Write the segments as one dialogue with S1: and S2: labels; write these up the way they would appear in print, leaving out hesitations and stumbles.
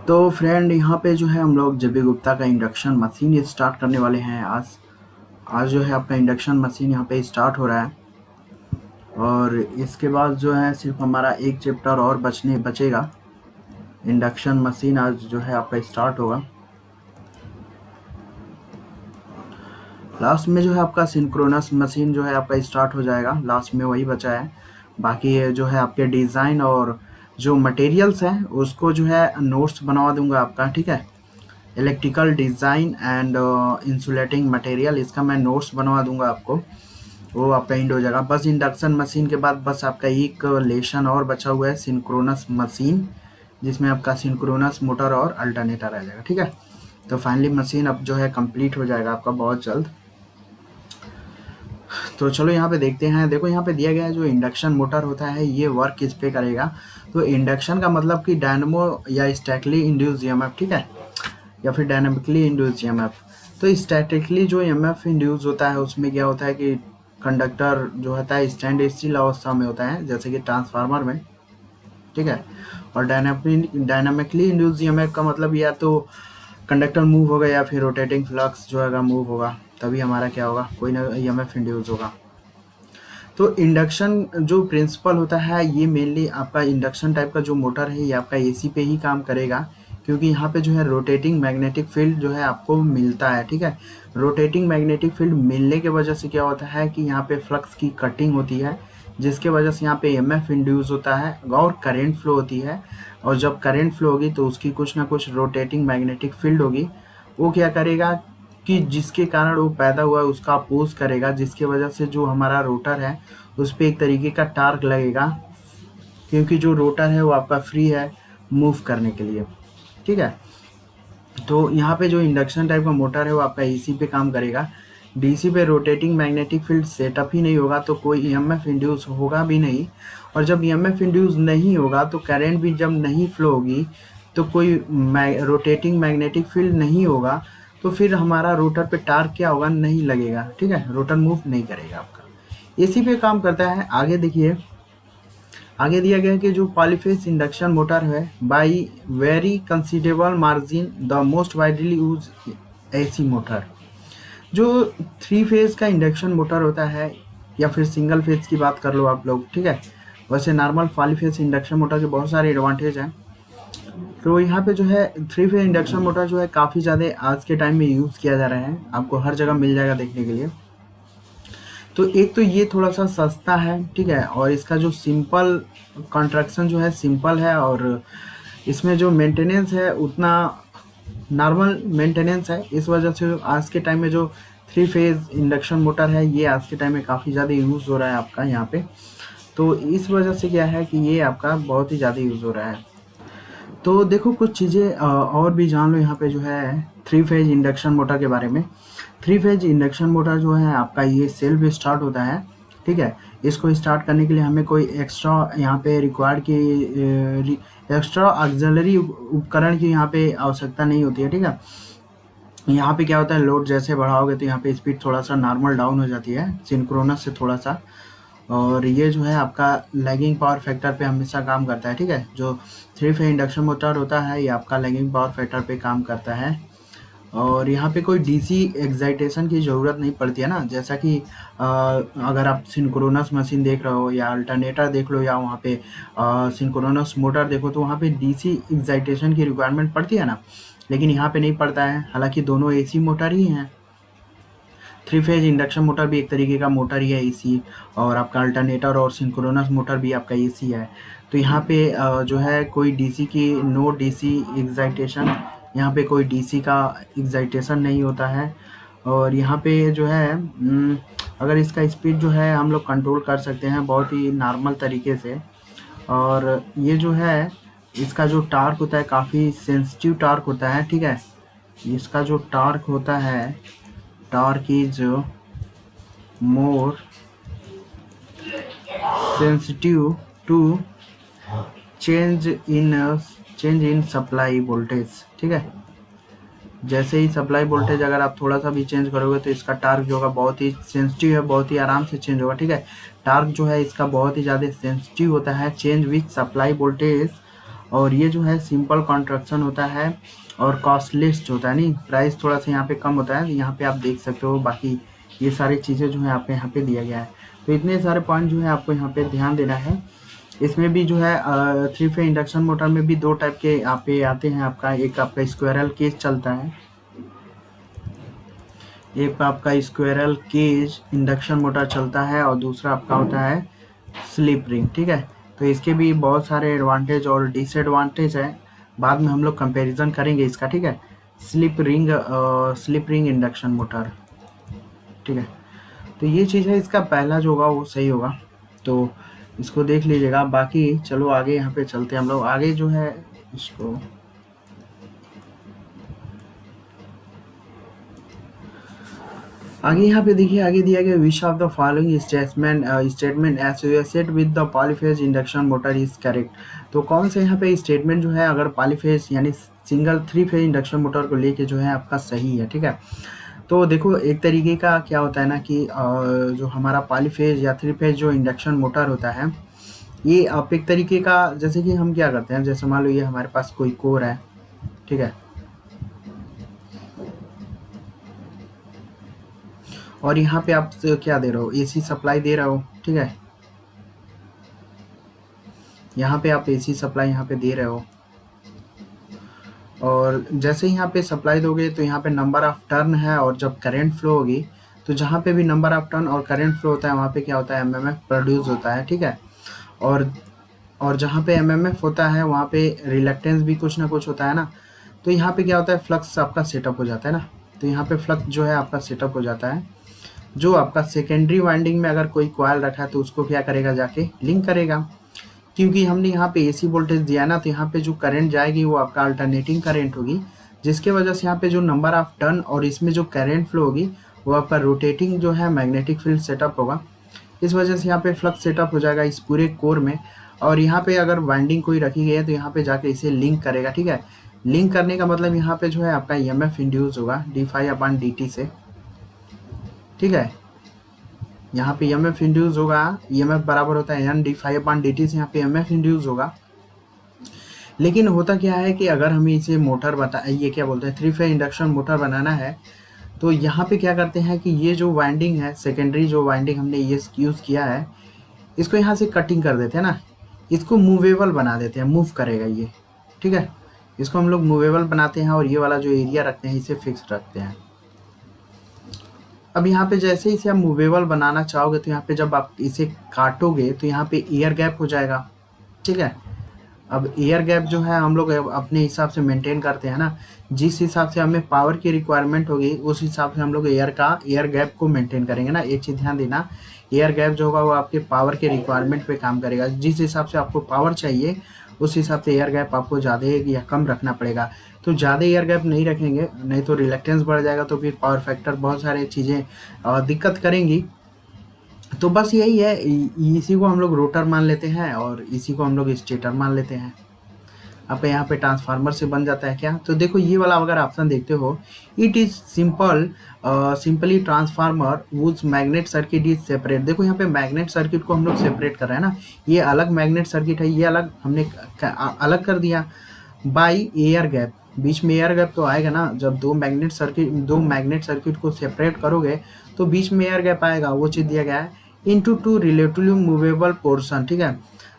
S1: तो फ्रेंड यहाँ पे जो है हम लोग जेबी गुप्ता का इंडक्शन मशीन स्टार्ट करने वाले हैं। आज आज जो है आपका इंडक्शन मशीन यहाँ पे स्टार्ट हो रहा है और इसके बाद जो है सिर्फ हमारा एक चैप्टर और बचेगा। इंडक्शन मशीन आज जो है आपका स्टार्ट होगा। लास्ट में जो है आपका सिंक्रोनस मशीन जो है आपका स्टार्ट हो जाएगा। लास्ट में वही बचा है। बाकी ये जो है आपके डिज़ाइन और जो मटेरियल्स हैं उसको जो है नोट्स बनवा दूंगा आपका, ठीक है। Electrical design and insulating material, इसका मैं नोट्स बनवा दूंगा आपको, वो आपका एंड हो जाएगा। बस इंडक्शन मशीन के बाद बस आपका एक लेसन और बचा हुआ है, सिंक्रोनस मशीन, जिसमें आपका सिंक्रोनस मोटर और अल्टरनेटर आ जाएगा, ठीक है। तो फाइनली मशीन अब जो है कंप्लीट हो जाएगा आपका बहुत जल्द। तो चलो यहाँ पे देखते हैं। देखो यहाँ पे दिया गया है जो इंडक्शन मोटर होता है ये वर्क किस पे करेगा। तो इंडक्शन का मतलब कि डायनमो या स्टैटिकली इंड्यूस ईएमएफ, ठीक है, या फिर डायनामिकली इंड्यूस ईएमएफ। तो स्टैटिकली जो ईएमएफ इंड्यूस होता है उसमें क्या होता है कि कंडक्टर जो होता है स्टैंड स्टिल अवस्था में होता है, जैसे कि ट्रांसफार्मर में, ठीक है। और डायनामिकली इंड्यूस ईएमएफ का मतलब या तो कंडक्टर मूव होगा या फिर रोटेटिंग फ्लक्स जो है मूव होगा, तभी हमारा क्या होगा, कोई ना ईएमएफ इंड्यूस होगा। तो इंडक्शन जो प्रिंसिपल होता है ये मेनली आपका इंडक्शन टाइप का जो मोटर है ये आपका एसी पे ही काम करेगा, क्योंकि यहाँ पे जो है रोटेटिंग मैग्नेटिक फील्ड जो है आपको मिलता है, ठीक है। रोटेटिंग मैग्नेटिक फील्ड मिलने के वजह से क्या होता है कि यहाँ पे फ्लक्स की कटिंग होती है, जिसके वजह से यहाँ पे ईएमएफ इंड्यूस होता है और करंट फ्लो होती है। और जब करंट फ्लो होगी तो उसकी कुछ ना कुछ रोटेटिंग मैग्नेटिक फील्ड होगी, वो क्या करेगा कि जिसके कारण वो पैदा हुआ है उसका अपोज करेगा, जिसकी वजह से जो हमारा रोटर है उस पर एक तरीके का टार्क लगेगा, क्योंकि जो रोटर है वो आपका फ्री है मूव करने के लिए, ठीक है। तो यहाँ पे जो इंडक्शन टाइप का मोटर है वो आपका एसी पे काम करेगा। डीसी पे रोटेटिंग मैग्नेटिक फील्ड सेटअप ही नहीं होगा तो कोई ईएमएफ इंड्यूस होगा भी नहीं, और जब ईएमएफ इंड्यूस नहीं होगा तो करंट भी जब नहीं फ्लो होगी तो कोई रोटेटिंग मैग्नेटिक फील्ड नहीं होगा, तो फिर हमारा रोटर पे टार्क क्या होगा, नहीं लगेगा, ठीक है, रोटर मूव नहीं करेगा आपका। एसी पे काम करता है। आगे देखिए, आगे दिया गया है कि जो पॉलीफेज इंडक्शन मोटर है by very considerable margin the most widely use AC motor. जो 3 फेज का इंडक्शन मोटर होता है या फिर सिंगल फेज की बात कर लो आप लोग, ठीक है। वैसे नॉर्मल पॉलीफेज इंडक्शन मोटर के बहुत सारे एडवांटेज हैं। तो यहाँ पे जो है 3 फेज इंडक्शन मोटर जो है काफ़ी ज़्यादा आज के टाइम में यूज़ किया जा रहा है, आपको हर जगह मिल जाएगा देखने के लिए। तो एक तो ये थोड़ा सा सस्ता है, ठीक है, और इसका जो सिंपल कंस्ट्रक्शन जो है सिंपल है, और इसमें जो मेंटेनेंस है उतना नॉर्मल मेंटेनेंस है। इस वजह से आज के टाइम में जो 3 फेज इंडक्शन मोटर है ये आज के टाइम में काफ़ी ज़्यादा यूज़ हो रहा है आपका यहाँ पे। तो इस वजह से क्या है कि ये आपका बहुत ही ज़्यादा यूज़ हो रहा है। तो देखो कुछ चीज़ें और भी जान लो यहाँ पे जो है 3 फेज इंडक्शन मोटर के बारे में। 3 फेज इंडक्शन मोटर जो है आपका ये सेल्फ स्टार्ट होता है, ठीक है। इसको स्टार्ट करने के लिए हमें कोई एक्स्ट्रा यहाँ पे रिक्वायर्ड की एक्स्ट्रा ऑक्सिलरी उपकरण की यहाँ पे आवश्यकता नहीं होती है, ठीक है। यहाँ पे क्या होता है, लोड जैसे बढ़ाओगे तो यहाँ पे स्पीड थोड़ा सा नॉर्मल डाउन हो जाती है सिंक्रोनस से थोड़ा सा, और ये जो है आपका लैगिंग पावर फैक्टर पे हमेशा काम करता है, ठीक है। जो 3 फेज इंडक्शन मोटर होता है ये आपका लैगिंग पावर फैक्टर पे काम करता है, और यहाँ पे कोई डीसी एक्साइटेशन की ज़रूरत नहीं पड़ती है ना। जैसा कि अगर आप सिंक्रोनस मशीन देख रहे हो या अल्टरनेटर देख लो या वहाँ पे सिंक्रोनस मोटर देखो, तो वहाँ पे डीसी एक्साइटेशन की रिक्वायरमेंट पड़ती है ना, लेकिन यहाँ पे नहीं पड़ता है। हालांकि दोनों एसी मोटर ही हैं। 3 फेज इंडक्शन मोटर भी एक तरीके का मोटर ही है एसी, और आपका अल्टरनेटर और सिंक्रोनस मोटर भी आपका एसी है। तो यहाँ पे जो है कोई डीसी की नो डीसी एक्साइटेशन, यहाँ पे कोई डीसी का एक्साइटेशन नहीं होता है। और यहाँ पे जो है अगर इसका स्पीड जो है हम लोग कंट्रोल कर सकते हैं बहुत ही नॉर्मल तरीके से। और ये जो है इसका जो टार्क होता है काफ़ी सेंसिटिव टार्क होता है, ठीक है। इसका जो टार्क होता है, torque is more sensitive to change in supply voltage, ठीक है। जैसे ही सप्लाई वोल्टेज अगर आप थोड़ा सा भी चेंज करोगे तो इसका टार्क जो होगा बहुत ही सेंसिटिव है, बहुत ही आराम से चेंज होगा, ठीक है। टार्क जो है इसका बहुत ही ज़्यादा सेंसिटिव होता है चेंज विथ सप्लाई वोल्टेज। और ये जो है सिंपल कंस्ट्रक्शन होता है और कॉस्टलेस होता है, नहीं प्राइस थोड़ा सा यहाँ पे कम होता है। यहाँ पे आप देख सकते हो, बाकी ये सारी चीज़ें जो है आपको यहाँ पे दिया गया है। तो इतने सारे पॉइंट जो है आपको यहाँ पे ध्यान देना है। इसमें भी जो है 3 फेज इंडक्शन मोटर में भी 2 टाइप के यहाँ पे आते हैं आपका, एक आपका स्क्वायरल केज चलता है, एक आपका स्क्वायरल केज इंडक्शन मोटर चलता है, और दूसरा आपका होता है स्लिप रिंग, ठीक है। तो इसके भी बहुत सारे एडवांटेज और डिसएडवांटेज है, बाद में हम लोग कंपैरिजन करेंगे इसका, ठीक है। स्लिप रिंग इंडक्शन मोटर, ठीक है। तो ये चीज़ है, इसका पहला जो होगा वो सही होगा, तो इसको देख लीजिएगा। बाकी चलो आगे यहाँ पे चलते हैं हम लोग, आगे जो है इसको आगे यहाँ पे देखिए, आगे दिया गया which of the following statement associated with the polyphase induction motor is correct. तो कौन सा यहाँ पे स्टेटमेंट जो है अगर पॉलीफेज यानी सिंगल 3 फेज इंडक्शन मोटर को लेके जो है आपका सही है, ठीक है। तो देखो एक तरीके का क्या होता है ना कि जो हमारा पॉलीफेज या 3 फेज जो इंडक्शन मोटर होता है, ये आप एक तरीके का, जैसे कि हम क्या करते हैं, जैसे मान लो ये हमारे पास कोई कोर है, ठीक है, और यहाँ पे आप क्या दे रहे हो, एसी सप्लाई दे रहे हो, ठीक है। यहाँ पे आप एसी सप्लाई यहाँ पे दे रहे हो, और जैसे यहाँ पे सप्लाई दोगे तो यहाँ पे नंबर ऑफ टर्न है, और जब करंट फ्लो होगी तो जहाँ पे भी नंबर ऑफ टर्न और करंट फ्लो होता है वहाँ पे क्या होता है, एमएमएफ प्रोड्यूस होता है, ठीक है। और जहाँ पे एमएमएफ होता है वहाँ पे रिलक्टेंस भी कुछ ना कुछ होता है ना। तो यहाँ पे क्या होता है, फ्लक्स आपका सेटअप हो जाता है ना। तो यहाँ पे फ्लक्स जो है आपका सेटअप हो जाता है, जो आपका सेकेंडरी वाइंडिंग में अगर कोई कॉइल रखा है तो उसको क्या करेगा, जाके लिंक करेगा, क्योंकि हमने यहाँ पे एसी वोल्टेज दिया ना। तो यहाँ पे जो करंट जाएगी वो आपका अल्टरनेटिंग करंट होगी, जिसके वजह से यहाँ पे जो नंबर ऑफ टर्न और इसमें जो करंट फ्लो होगी वो आपका रोटेटिंग जो है मैग्नेटिक फील्ड सेटअप होगा। इस वजह से यहाँ पे फ्लक्स सेटअप हो जाएगा इस पूरे कोर में, और यहाँ पे अगर वाइंडिंग कोई रखी गई है तो यहाँ पे जाके इसे लिंक करेगा, ठीक है। लिंक करने का मतलब यहाँ पे जो है आपका ईएमएफ इंड्यूस होगा d∅/dt से, ठीक है। यहाँ पे ईएमएफ इंड्यूस होगा, ईएमएफ बराबर होता है n d∅/dt से, यहाँ पे ईएमएफ इंड्यूस होगा। लेकिन होता क्या है कि अगर हमें इसे मोटर ये क्या बोलते हैं 3 फेज इंडक्शन मोटर बनाना है, तो यहाँ पे क्या करते हैं कि ये जो वाइंडिंग है, सेकेंडरी जो वाइंडिंग हमने ये यूज़ किया है, इसको यहाँ से कटिंग कर देते हैं ना, इसको मूवेबल बना देते हैं, मूव करेगा ये, ठीक है। इसको हम लोग मूवेबल बनाते हैं, और ये वाला जो एरिया रखते हैं इसे फिक्स रखते हैं। अब यहाँ पे जैसे इसे आप मूवेबल बनाना चाहोगे तो यहाँ पे जब आप इसे काटोगे तो यहाँ पे एयर गैप हो जाएगा, ठीक है। अब एयर गैप जो है हम लोग अपने हिसाब से मेंटेन करते हैं ना, जिस हिसाब से हमें पावर की रिक्वायरमेंट होगी उस हिसाब से हम लोग एयर गैप को मेंटेन करेंगे ना। एक चीज़ ध्यान देना, एयर गैप जो होगा वो आपके पावर के रिक्वायरमेंट पे काम करेगा। जिस हिसाब से आपको पावर चाहिए उस हिसाब से एयर गैप आपको ज़्यादा या कम रखना पड़ेगा। तो ज़्यादा एयर गैप नहीं रखेंगे, नहीं तो रिलक्टेंस बढ़ जाएगा, तो फिर पावर फैक्टर बहुत सारी चीज़ें दिक्कत करेंगी। तो बस यही है, इसी को हम लोग रोटर मान लेते हैं और इसी को हम लोग स्टेटर मान लेते हैं। आपका यहाँ पे ट्रांसफार्मर से बन जाता है क्या, तो देखो ये वाला अगर ऑप्शन देखते हो, it is simply transformer was magnet circuit is separate. देखो यहाँ पे मैग्नेट सर्किट को हम लोग सेपरेट कर रहे हैं ना, ये अलग मैग्नेट सर्किट है, ये अलग हमने अलग कर दिया बाई एयर गैप। बीच में एयर गैप तो आएगा ना, जब दो मैग्नेट सर्किट को सेपरेट करोगे तो बीच में एयर गैप आएगा, वो चीज़ दिया गया है। इनटू 2 रिलेटिवली मूवेबल पोर्शन, ठीक है।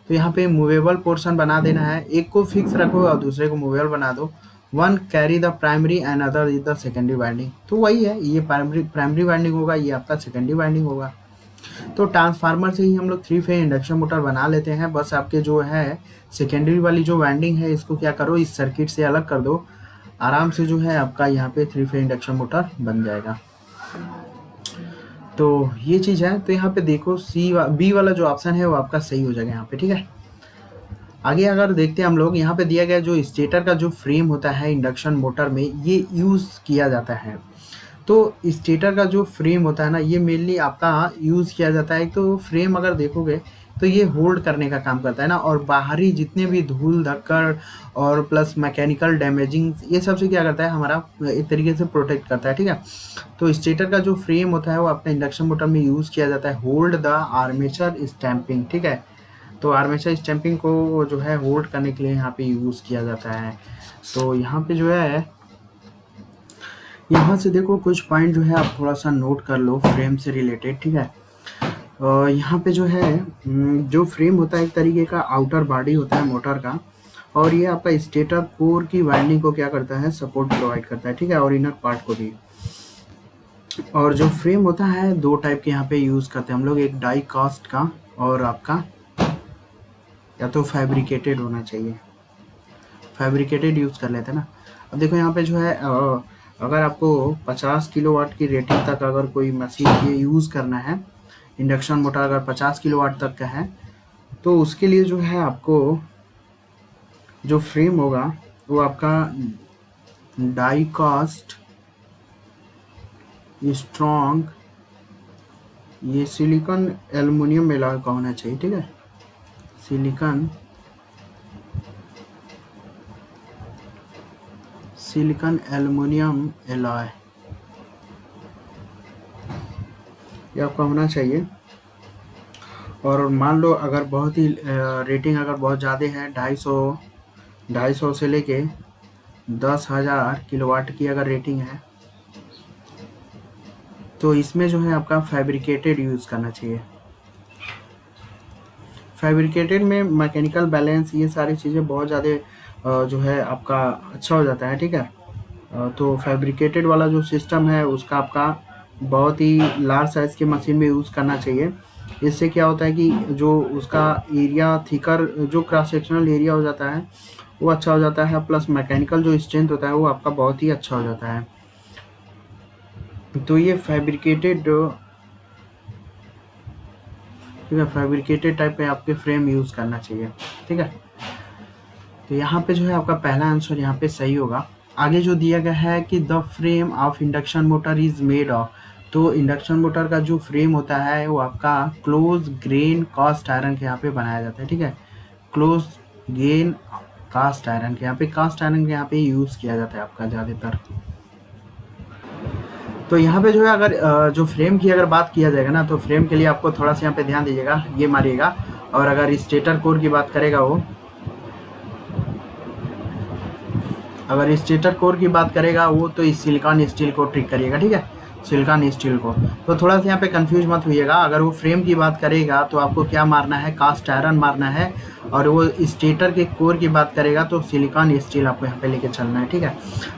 S1: तो यहाँ पे मूवेबल पोर्शन बना देना है, एक को फिक्स रखो और दूसरे को मूवेबल बना दो। One carry the primary and other is the secondary winding. तो वही है, ये प्राइमरी वाइंडिंग होगा, ये आपका सेकेंडरी वाइंडिंग होगा। तो ट्रांसफार्मर से ही हम लोग 3 फेज इंडक्शन मोटर बना लेते हैं। बस आपके जो है सेकेंडरी वाली जो वाइंडिंग है इसको क्या करो, इस सर्किट से अलग कर दो, आराम से जो है आपका यहाँ पे 3 फेज इंडक्शन मोटर बन जाएगा। तो ये चीज़ है। तो यहाँ पे देखो बी वाला जो ऑप्शन है वो आपका सही हो जाएगा यहाँ पे, ठीक है। आगे अगर देखते हैं हम लोग, यहाँ पे दिया गया जो स्टेटर का जो फ्रेम होता है इंडक्शन मोटर में, ये यूज़ किया जाता है। तो स्टेटर का जो फ्रेम होता है ना, ये मेनली आपका यूज़ किया जाता है। तो फ्रेम अगर देखोगे तो ये होल्ड करने का काम करता है ना, और बाहरी जितने भी धूल धक्कड़ और प्लस मैकेनिकल डैमेजिंग, ये सब से क्या करता है, हमारा एक तरीके से प्रोटेक्ट करता है, ठीक है। तो स्टेटर का जो फ्रेम होता है वो अपने इंडक्शन मोटर में यूज़ किया जाता है, होल्ड द आर्मेचर स्टैंपिंग, ठीक है। तो आर्मेचर स्टैंपिंग को जो है होल्ड करने के लिए यहाँ पे यूज़ किया जाता है। तो यहाँ पे जो है, यहाँ से देखो कुछ पॉइंट जो है आप थोड़ा सा नोट कर लो फ्रेम से रिलेटेड, ठीक है। यहाँ पे जो है जो फ्रेम होता है एक तरीके का आउटर बॉडी होता है मोटर का, और ये आपका स्टेटर कोर की वाइंडिंग को क्या करता है, सपोर्ट प्रोवाइड करता है, ठीक है, और इनर पार्ट को भी। और जो फ्रेम होता है दो टाइप के यहाँ पे यूज़ करते हैं हम लोग, एक डाई कास्ट का और आपका या तो फैब्रिकेटेड होना चाहिए, फैब्रिकेटेड यूज़ कर लेते हैं ना। अब देखो यहाँ पे जो है अगर आपको 50 किलोवाट की रेटिंग तक अगर कोई मशीन ये यूज़ करना है, इंडक्शन मोटर अगर 50 किलोवाट तक का है, तो उसके लिए जो है आपको जो फ्रेम होगा वो आपका डाई कास्ट स्ट्रॉन्ग, ये सिलिकॉन एल्युमिनियम एलॉय का होना चाहिए, ठीक है, सिलिकॉन एल्युमिनियम एलॉय ये आपका होना चाहिए। और मान लो अगर बहुत ही रेटिंग अगर बहुत ज़्यादा है, 250 से लेके 10,000 किलोवाट की अगर रेटिंग है, तो इसमें जो है आपका फैब्रिकेटेड यूज़ करना चाहिए। फैब्रिकेटेड में मैकेनिकल बैलेंस ये सारी चीज़ें बहुत ज़्यादा जो है आपका अच्छा हो जाता है, ठीक है। तो फैब्रिकेटेड वाला जो सिस्टम है उसका आपका बहुत ही लार्ज साइज़ की मशीन में यूज़ करना चाहिए। इससे क्या होता है कि जो उसका एरिया थिकर, जो क्रॉस सेक्शनल एरिया हो जाता है वो अच्छा हो जाता है, प्लस मैकेनिकल जो स्ट्रेंथ होता है वो आपका बहुत ही अच्छा हो जाता है। तो ये फैब्रिकेटेड, ठीक है, फैब्रिकेटेड टाइप में आपके फ्रेम यूज़ करना चाहिए, ठीक है। तो यहाँ पे जो है आपका पहला आंसर यहाँ पे सही होगा। आगे जो दिया गया है कि the frame of induction motor is made of, तो इंडक्शन मोटर का जो फ्रेम होता है वो आपका क्लोज ग्रेन कास्ट आयरन के यहाँ पे बनाया जाता है, ठीक है, क्लोज ग्रेन कास्ट आयरन के यहाँ पे, कास्ट आयरन के यहाँ पे यूज़ किया जाता है आपका ज़्यादातर। तो यहाँ पे जो है अगर जो फ्रेम की अगर बात किया जाएगा ना, तो फ्रेम के लिए आपको थोड़ा सा यहाँ पे ध्यान दीजिएगा, ये मारिएगा। और अगर स्टेटर कोर की बात करेगा वो, अगर स्टेटर कोर की बात करेगा वो, तो इस सिलिकॉन स्टील को ट्रिक करिएगा, ठीक है, सिलिकॉन स्टील को। तो थोड़ा सा यहाँ पे कंफ्यूज मत होइएगा। अगर वो फ्रेम की बात करेगा तो आपको क्या मारना है, कास्ट आयरन मारना है, और वो स्टेटर के कोर की बात करेगा तो सिलिकॉन स्टील आपको यहाँ पे लेके चलना है, ठीक है।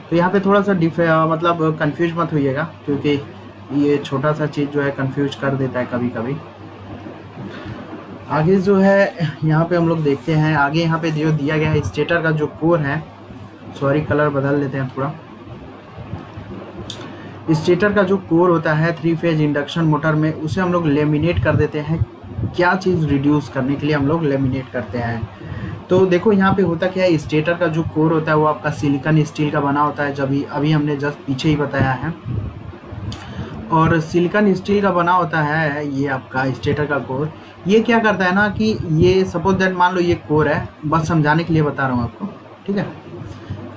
S1: तो यहाँ पे थोड़ा सा मतलब कंफ्यूज मत होइएगा, क्योंकि ये छोटा सा चीज़ जो है कंफ्यूज कर देता है कभी कभी। आगे जो है यहाँ पे हम लोग देखते हैं, आगे यहाँ पे जो दिया गया है स्टेटर का जो कोर है, सॉरी कलर बदल लेते हैं थोड़ा। स्टेटर का जो कोर होता है 3 फेज इंडक्शन मोटर में, उसे हम लोग लेमिनेट कर देते हैं। क्या चीज़ रिड्यूस करने के लिए हम लोग लेमिनेट करते हैं। तो देखो यहाँ पे होता क्या है, स्टेटर का जो कोर होता है वो आपका सिलिकॉन स्टील का बना होता है, जब अभी हमने जस्ट पीछे ही बताया है। और सिलिकॉन स्टील का बना होता है ये आपका स्टेटर का कोर। ये क्या करता है ना कि ये सपोज दैट मान लो ये कोर है, बस समझाने के लिए बता रहा हूँ आपको, ठीक है।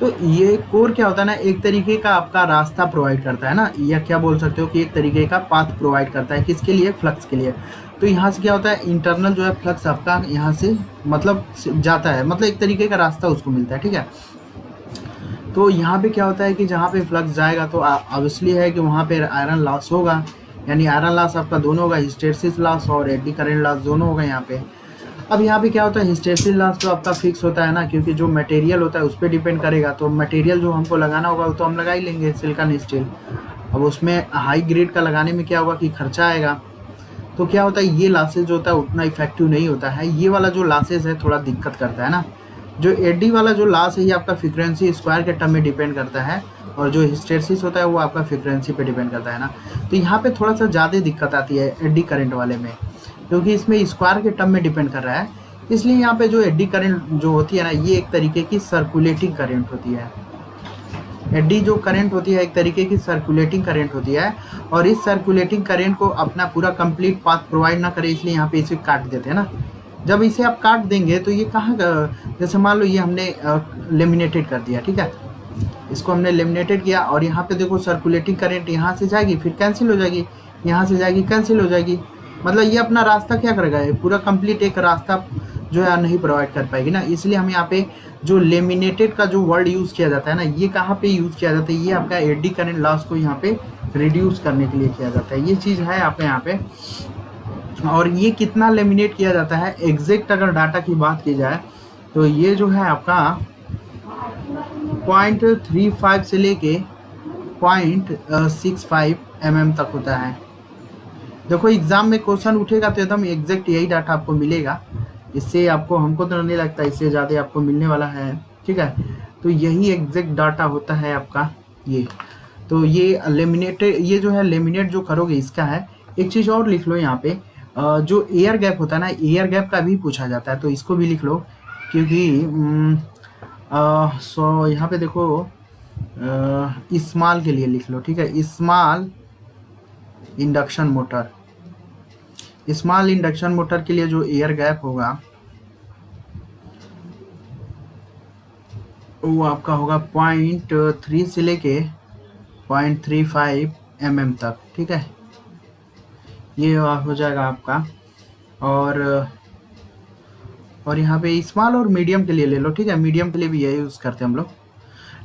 S1: तो ये कोर क्या होता है ना, एक तरीके का आपका रास्ता प्रोवाइड करता है ना, या क्या बोल सकते हो कि एक तरीके का पाथ प्रोवाइड करता है, किसके लिए, फ्लक्स के लिए। तो यहाँ से क्या होता है, इंटरनल जो है फ्लक्स आपका यहाँ से मतलब जाता है, मतलब एक तरीके का रास्ता उसको मिलता है, ठीक है। तो यहाँ पे क्या होता है कि जहाँ पे फ्लक्स जाएगा तो ऑब्वियसली है कि वहाँ पे आयरन लॉस होगा, यानी आयरन लॉस आपका दोनों होगा, हिस्टेरेसिस लॉस और एडी करंट लॉस दोनों होगा यहाँ पे। अब यहाँ पे क्या होता है, हिस्टेरेसिस लॉस तो आपका फिक्स होता है ना, क्योंकि जो मटेरियल होता है उस पर डिपेंड करेगा। तो मटेरियल जो हमको लगाना होगा वो तो हम लगा ही लेंगे सिलिकॉन स्टील। अब उसमें हाई ग्रेड का लगाने में क्या होगा कि खर्चा आएगा। तो क्या होता है, ये लॉसेज जो होता है उतना इफेक्टिव नहीं होता है। ये वाला जो लॉसेज है थोड़ा दिक्कत करता है ना। जो एडी वाला जो लॉस है ये आपका फ्रीक्वेंसी स्क्वायर के टर्म में डिपेंड करता है, और जो हिस्टेरेसिस होता है वो आपका फ्रीक्वेंसी पे डिपेंड करता है ना। तो यहाँ पे थोड़ा सा ज़्यादा दिक्कत आती है एडी करंट वाले में, क्योंकि इसमें स्क्वायर के टर्म में डिपेंड कर रहा है। इसलिए यहाँ पे जो एडी करंट जो होती है ना, ये एक तरीके की सर्कुलेटिंग करंट होती है। एडी जो करंट होती है एक तरीके की सर्कुलेटिंग करंट होती है, और इस सर्कुलेटिंग करंट को अपना पूरा कंप्लीट पाथ प्रोवाइड ना करे, इसलिए यहाँ पे इसे काट देते हैं ना। जब इसे आप काट देंगे तो ये कहाँ, जैसे मान लो ये हमने लेमिनेटेड कर दिया, ठीक है, इसको हमने लेमिनेटेड किया, और यहाँ पे देखो सर्कुलेटिंग करंट यहाँ से जाएगी फिर कैंसिल हो जाएगी, यहाँ से जाएगी कैंसिल हो जाएगी। मतलब ये अपना रास्ता क्या करेगा, ये पूरा कंप्लीट एक रास्ता जो है नहीं प्रोवाइड कर पाएगी ना। इसलिए हम यहाँ पे जो लेमिनेटेड का जो वर्ड यूज़ किया जाता है ना, ये कहाँ पे यूज़ किया जाता है, ये आपका एडी करंट लॉस को यहाँ पे रिड्यूस करने के लिए किया जाता है। ये चीज़ है आपके यहाँ पे। और ये कितना लेमिनेट किया जाता है, एग्जैक्ट अगर डाटा की बात की जाए तो ये जो है आपका 0.35 से लेके 0.65 mm तक होता है। देखो एग्जाम में क्वेश्चन उठेगा तो एकदम एग्जैक्ट यही डाटा आपको मिलेगा। इससे आपको, हमको तो नहीं लगता इससे ज़्यादा आपको मिलने वाला है, ठीक है। तो यही एग्जैक्ट डाटा होता है आपका ये। तो ये लेमिनेटेड, ये जो है लेमिनेट जो करोगे इसका है। एक चीज़ और लिख लो यहाँ पे, जो एयर गैप होता है ना, एयर गैप का भी पूछा जाता है, तो इसको भी लिख लो। क्योंकि सो यहाँ पे देखो स्मॉल के लिए लिख लो, ठीक है। Small induction motor, small induction motor के लिए जो एयर गैप होगा वो आपका होगा 0.3 से लेके 0.35 mm तक, ठीक है। ये हो जाएगा आपका। और यहाँ पे स्मॉल और मीडियम के लिए ले लो, ठीक है। मीडियम के लिए भी यही यूज़ करते हैं हम लोग।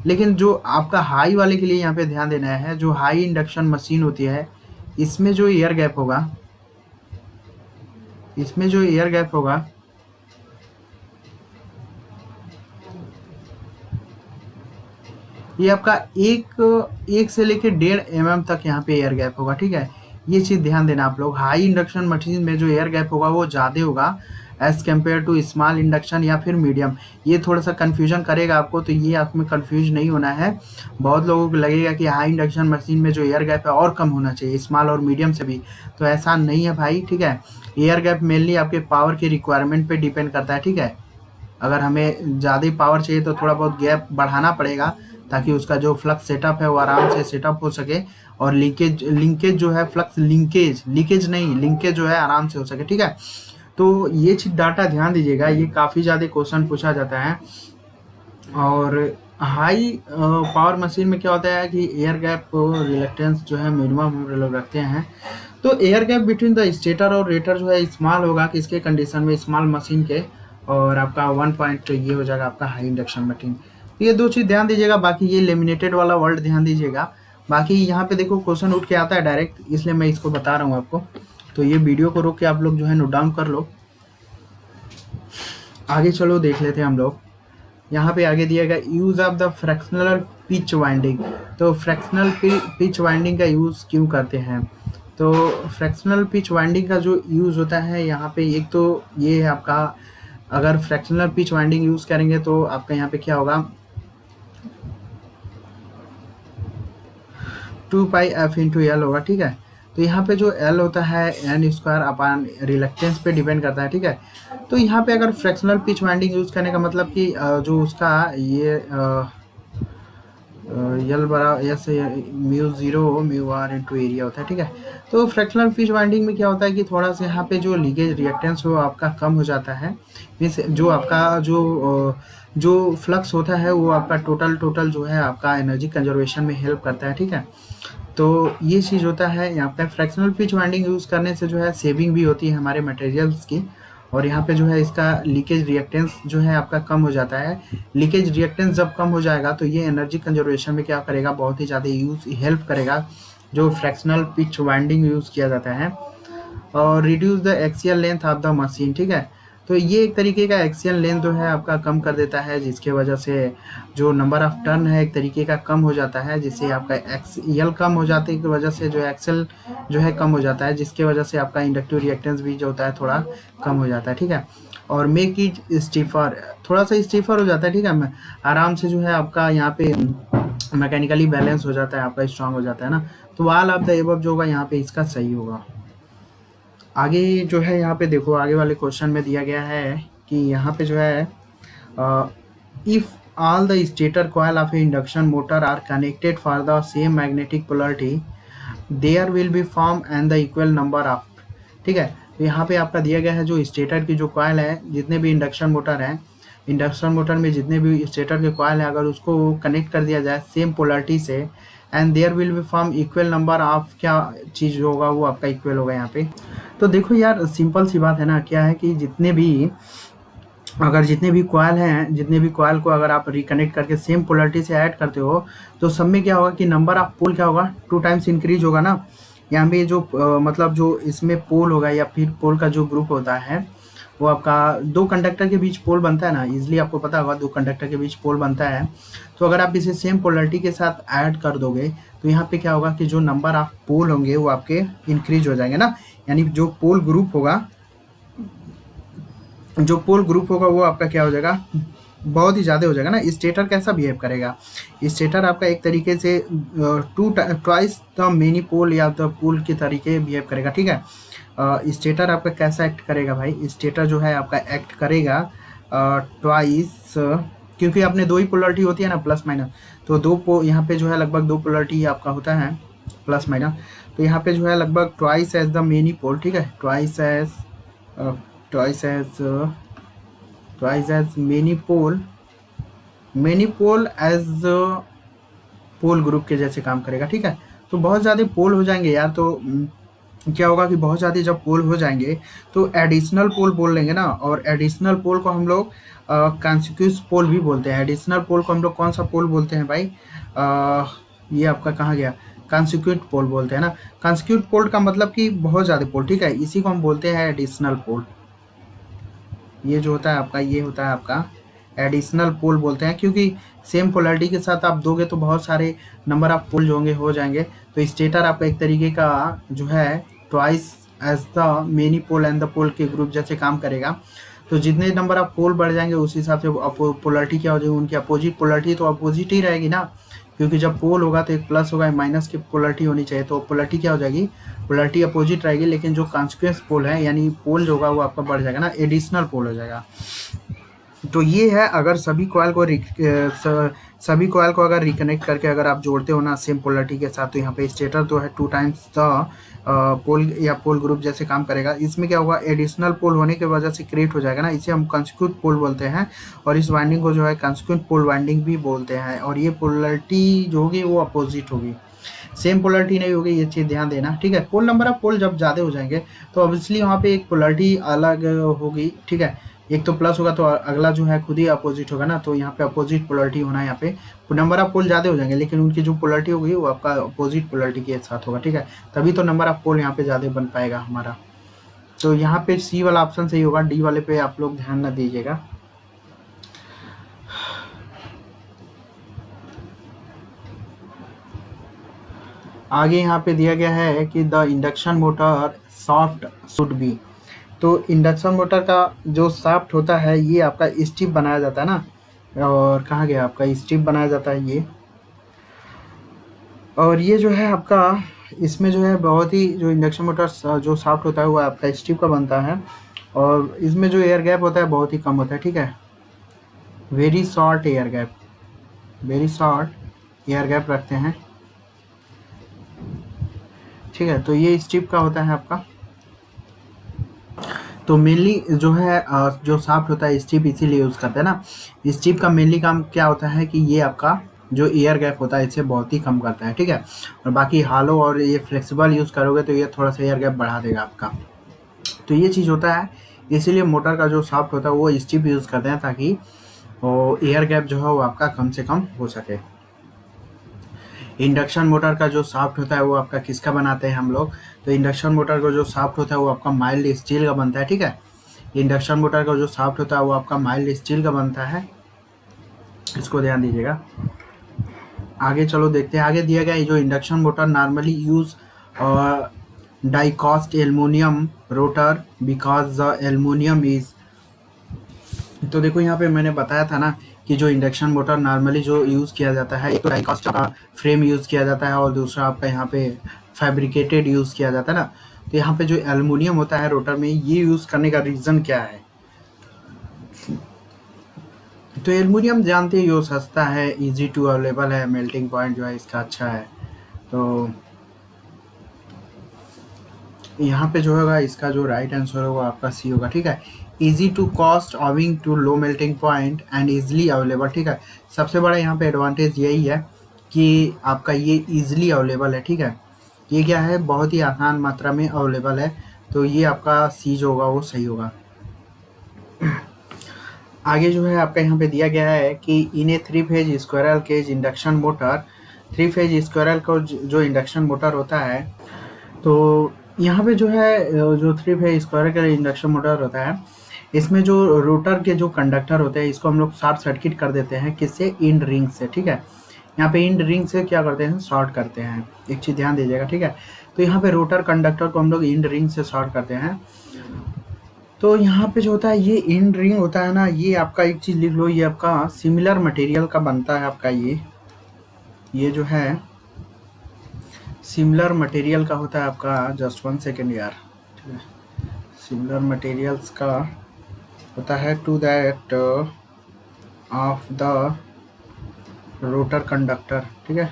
S1: लेकिन जो आपका हाई वाले के लिए यहाँ पे ध्यान देना है, जो हाई इंडक्शन मशीन होती है इसमें जो एयर गैप होगा, इसमें जो एयर गैप होगा ये आपका एक से लेके 1.5 mm तक यहाँ पे एयर गैप होगा, ठीक है। ये चीज़ ध्यान देना आप लोग। हाई इंडक्शन मशीन में जो एयर गैप होगा वो ज़्यादा होगा as compared to small induction या फिर मीडियम। ये थोड़ा सा कन्फ्यूजन करेगा आपको, तो ये आप में कन्फ्यूज नहीं होना है। बहुत लोगों को लगेगा कि हाई इंडक्शन मशीन में जो एयर गैप है और कम होना चाहिए स्मॉल और मीडियम से भी, तो ऐसा नहीं है भाई, ठीक है। एयर गैप मेनली आपके पावर के रिक्वायरमेंट पे डिपेंड करता है, ठीक है। अगर हमें ज़्यादा पावर चाहिए तो थोड़ा बहुत गैप बढ़ाना पड़ेगा ताकि उसका जो फ्लक्स सेटअप है वो आराम से सेटअप हो सके, और लिंकेज जो है, फ्लक्स लीकेज नहीं, लिंकेज जो है आराम से हो सके, ठीक है। तो ये चीज़ डाटा ध्यान दीजिएगा, ये काफ़ी ज़्यादा क्वेश्चन पूछा जाता है। और हाई पावर मशीन में क्या होता है कि एयर गैप रिलक्टेंस जो है मिनिमम हम लोग रखते हैं। तो air gap between the stator और रेटर जो है स्मॉल होगा किसके कंडीशन में, स्मॉल मशीन के। और आपका 1 पॉइंट ये हो जाएगा आपका हाई इंडक्शन मशीन। ये दो चीज़ ध्यान दीजिएगा। बाकी ये लेमिनेटेड वाला वर्ड ध्यान दीजिएगा। बाकी यहाँ पे देखो क्वेश्चन उठ के आता है डायरेक्ट, इसलिए मैं इसको बता रहा हूँ आपको। तो ये वीडियो को रोक के आप लोग जो है नोट डाउन कर लो। आगे चलो देख लेते हैं हम लोग। यहाँ पे आगे दिया गया use of the fractional pitch winding. तो फ्रैक्शनल पिच वाइंडिंग का यूज़ क्यों करते हैं, तो फ्रैक्शनल पिच वाइंडिंग का जो यूज़ होता है यहाँ पे, एक तो ये है आपका, अगर फ्रैक्शनल पिच वाइंडिंग यूज़ करेंगे तो आपका यहाँ पे क्या होगा, 2πf इंटू एल होगा, ठीक है। तो यहाँ पे जो एल होता है एन स्क्वायर अपन रिलक्टेंस पे डिपेंड करता है, ठीक है। तो यहाँ पे अगर फ्रैक्शनल पिच वाइंडिंग यूज़ करने का मतलब कि जो उसका ये यल बड़ा एस μ0 μr इंटू एरिया होता है, ठीक है। तो फ्रैक्शनल पिच वाइंडिंग में क्या होता है कि थोड़ा सा यहाँ पे जो लीकेज रिएक्टेंस हो आपका कम हो जाता है। मीन्स जो आपका जो फ्लक्स होता है वो आपका टोटल जो है आपका एनर्जी कंजर्वेशन में हेल्प करता है, ठीक है। तो ये चीज़ होता है यहाँ पे। फ्रैक्शनल पिच वाइंडिंग यूज़ करने से जो है सेविंग भी होती है हमारे मटेरियल्स की, और यहाँ पे जो है इसका लीकेज रिएक्टेंस जो है आपका कम हो जाता है। लीकेज रिएक्टेंस जब कम हो जाएगा तो ये एनर्जी कंजर्वेशन में क्या करेगा, बहुत ही ज़्यादा हेल्प करेगा जो फ्रैक्शनल पिच वाइंडिंग यूज़ किया जाता है। और reduce the axial length of the machine, ठीक है। तो ये एक तरीके का एक्सियल लेंथ जो है आपका कम कर देता है, जिसके वजह से जो नंबर ऑफ टर्न है एक तरीके का कम हो जाता है, जिससे आपका एक्सियल कम हो जाने की वजह से जो एक्सेल जो है कम हो जाता है, जिसके वजह से आपका इंडक्टिव रिएक्टेंस भी जो होता है थोड़ा कम हो जाता है, ठीक है। और मेक इट स्टीफर, थोड़ा सा स्टीफर हो जाता है, ठीक है। आराम से जो है आपका यहाँ पे मैकेनिकली बैलेंस हो जाता है, आपका स्ट्रांग हो जाता है ना। तो ऑल ऑफ द एबव जो होगा यहाँ पे इसका सही होगा। आगे जो है यहाँ पे देखो, आगे वाले क्वेश्चन में दिया गया है कि यहाँ पे जो है if all the stator coil of a induction motor are connected for the same magnetic polarity there will be form and the equal number of, ठीक है। तो यहाँ पे आपका दिया गया है जो स्टेटर की जो कॉयल है, जितने भी इंडक्शन मोटर हैं, इंडक्शन मोटर में जितने भी स्टेटर के कॉयल है, अगर उसको कनेक्ट कर दिया जाए सेम पोलरिटी से, and there will be form equal number of, क्या चीज़ होगा वो आपका इक्वल होगा यहाँ पे। तो देखो यार सिंपल सी बात है ना, क्या है कि जितने भी कॉइल हैं, जितने भी कॉइल को अगर आप रिकनेक्ट करके सेम पोलरिटी से ऐड करते हो, तो सब में क्या होगा कि नंबर ऑफ पोल क्या होगा, 2 टाइम्स इंक्रीज होगा ना। यहाँ पे जो मतलब जो इसमें पोल होगा या फिर पोल का जो ग्रुप होता है, वो आपका 2 कंडक्टर के बीच पोल बनता है ना, इजीली आपको पता होगा 2 कंडक्टर के बीच पोल बनता है। तो अगर आप इसे सेम पोलरिटी के साथ ऐड कर दोगे, तो यहाँ पे क्या होगा कि जो नंबर ऑफ पोल होंगे वो आपके इंक्रीज हो जाएंगे ना, यानी जो पोल ग्रुप होगा, वो आपका क्या हो जाएगा, बहुत ही ज़्यादा हो जाएगा ना। स्टेटर कैसा बिहेव करेगा, स्टेटर आपका एक तरीके से ट्वाइस द मेनी पोल या द पोल के तरीके बिहेव करेगा, ठीक है। स्टेटर आपका कैसा एक्ट करेगा भाई, स्टेटर जो है आपका एक्ट करेगा ट्वाइस, क्योंकि आपने 2 ही पोलरिटी होती है ना, प्लस माइनस, तो यहाँ पे जो है लगभग 2 पोलरिटी आपका होता है प्लस माइनस, तो यहाँ पे जो है लगभग twice as the many pole, ठीक है, twice as many pole as pole group के जैसे काम करेगा, ठीक है। तो बहुत ज़्यादा पोल हो जाएंगे यार, तो क्या होगा कि बहुत ज़्यादा जब पोल हो जाएंगे तो एडिशनल पोल बोल लेंगे ना, और एडिशनल पोल को हम लोग कॉन्सिक्यूटिव पोल भी बोलते हैं। एडिशनल पोल को हम लोग कौन सा पोल बोलते हैं भाई, ये आपका कहाँ गया, कॉन्सिक्यूटिव पोल बोलते हैं ना। कॉन्सिक्यूटिव पोल का मतलब कि बहुत ज़्यादा पोल, ठीक है, इसी को हम बोलते हैं एडिशनल पोल। ये जो होता है आपका, ये होता है आपका एडिशनल पोल बोलते हैं, क्योंकि सेम पोलरिटी के साथ आप दोगे तो बहुत सारे नंबर ऑफ पोल जो होंगे हो जाएंगे। तो स्टेटर आपका एक तरीके का जो है twice as the many pole and the pole के ग्रुप जैसे काम करेगा। तो जितने नंबर ऑफ पोल बढ़ जाएंगे उस हिसाब से पोलरिटी क्या हो जाएगी, उनकी अपोजिट पोलरिटी तो अपोजिट ही रहेगी ना, क्योंकि जब पोल होगा तो एक प्लस होगा, माइनस की पोलरिटी होनी चाहिए, तो पोलरिटी क्या हो जाएगी, पोलरिटी अपोजिट रहेगी। लेकिन जो कॉन्सिक्वेंस पोल है यानी पोल जो होगा वो आपका बढ़ जाएगा ना, एडिशनल पोल हो जाएगा। तो ये है, अगर सभी कॉइल को अगर रिकनेक्ट करके अगर आप जोड़ते हो ना सेम पोलरिटी के साथ, तो यहाँ पे स्टेटर तो है 2 टाइम्स द पोल या पोल ग्रुप जैसे काम करेगा। इसमें क्या होगा, एडिशनल पोल होने की वजह से क्रिएट हो जाएगा ना, इसे हम कॉन्सिक्यूटिव पोल बोलते हैं, और इस वाइंडिंग को जो है कॉन्सिक्यूटिव पोल वाइंडिंग भी बोलते हैं। और ये पोलरिटी जो होगी वो अपोजिट होगी, सेम पोलरिटी नहीं होगी, ये चीज़ ध्यान देना, ठीक है। पोल नंबर ऑफ पोल जब ज़्यादा हो जाएंगे तो ऑब्वियसली वहाँ पे एक पोलरिटी अलग होगी, ठीक है। एक तो प्लस होगा तो अगला जो है खुद ही अपोजिट होगा ना, तो यहाँ पे अपोजिट पोलरिटी होना है। यहाँ पे नंबर ऑफ पोल ज़्यादा हो जाएंगे लेकिन उनकी जो पोलरिटी होगी वो आपका अपोजिट पोलरिटी के साथ होगा, ठीक है, तभी तो नंबर ऑफ पोल यहाँ पे ज़्यादा बन पाएगा हमारा। तो यहाँ पे सी वाला ऑप्शन सही होगा, डी वाले पे आप लोग ध्यान न दीजिएगा। आगे यहाँ पे दिया गया है कि the induction motor soft should be. तो इंडक्शन मोटर का जो शाफ्ट होता है ये आपका स्टिफ बनाया जाता है ना, और कहाँ गया आपका, स्टिफ बनाया जाता है ये। और ये जो है आपका, इसमें जो है बहुत ही, जो इंडक्शन मोटर जो शाफ्ट होता है वो आपका स्टिफ का बनता है, और इसमें जो एयर गैप होता है बहुत ही कम होता है, ठीक है, वेरी शॉर्ट एयर गैप रखते हैं, ठीक है। तो ये स्टिफ का होता है आपका। तो मेनली जो है जो शाफ्ट होता है स्टिप इसीलिए यूज़ करते हैं ना। स्टिप का मेनली काम क्या होता है कि ये आपका जो एयर गैप होता है इसे बहुत ही कम करता है, ठीक है। और बाकी हालो और ये फ्लेक्सिबल यूज़ करोगे तो ये थोड़ा सा एयर गैप बढ़ा देगा आपका। तो ये चीज़ होता है, इसीलिए मोटर का जो शाफ्ट होता है वो स्टिप यूज़ करते हैं ताकि वो एयर गैप जो है वो आपका कम से कम हो सके। इंडक्शन मोटर का जो शाफ्ट होता है वो आपका किसका बनाते हैं हम लोग, तो इंडक्शन मोटर का जो शाफ्ट होता है वो आपका माइल्ड स्टील का बनता है, ठीक है। इंडक्शन मोटर का जो शाफ्ट होता है वो आपका माइल्ड स्टील का बनता है, इसको ध्यान दीजिएगा। आगे चलो देखते हैं, आगे दिया गया जो induction motor normally use diecast aluminium rotor because the aluminium is. तो देखो यहाँ पे मैंने बताया था ना कि जो इंडक्शन मोटर नॉर्मली जो यूज़ किया जाता है, एक तो डाइकास्ट का फ्रेम यूज़ किया जाता है और दूसरा आपका यहाँ पे फैब्रिकेटेड यूज़ किया जाता है ना। तो यहाँ पे जो एल्युमिनियम होता है रोटर में, ये यूज़ करने का रीज़न क्या है, तो एल्युमिनियम जानते ही हो सस्ता है, इजी टू अवेलेबल है, मेल्टिंग पॉइंट जो है इसका अच्छा है। तो यहाँ पे जो होगा इसका जो राइट आंसर होगा आपका सी होगा, ठीक है। Easy to cost owing to low melting point and easily available, ठीक है। सबसे बड़ा यहाँ पे एडवांटेज यही है कि आपका ये ईज़िली अवेलेबल है, ठीक है। ये क्या है, बहुत ही आसान मात्रा में अवेलेबल है, तो ये आपका सी जो होगा वो सही होगा। आगे जो है आपका यहाँ पे दिया गया है कि in a 3 phase squirrel cage induction motor, 3 phase squirrel का जो इंडक्शन मोटर होता है, तो यहाँ पे जो है जो 3 फेज स्क्वायरल का इंडक्शन मोटर होता है, इसमें जो रोटर के जो कंडक्टर होते हैं इसको हम लोग शॉर्ट सर्किट कर देते हैं, किससे, इंड रिंग से, ठीक है। यहाँ पे इंड रिंग से क्या करते हैं, शॉर्ट करते हैं। एक चीज़ ध्यान दीजिएगा, ठीक है। तो यहाँ पे रोटर कंडक्टर को हम लोग इंड रिंग से शॉर्ट करते हैं। तो यहाँ पे जो होता है ये इंड रिंग होता है ना, ये आपका एक चीज़ लिख लो, ये आपका सिमिलर मटेरियल का बनता है आपका, ये जो है सिमिलर मटेरियल का होता है आपका। जस्ट 1 सेकेंड यार, ठीक है। सिमिलर मटेरियल्स का होता है to that of the rotor conductor, ठीक है।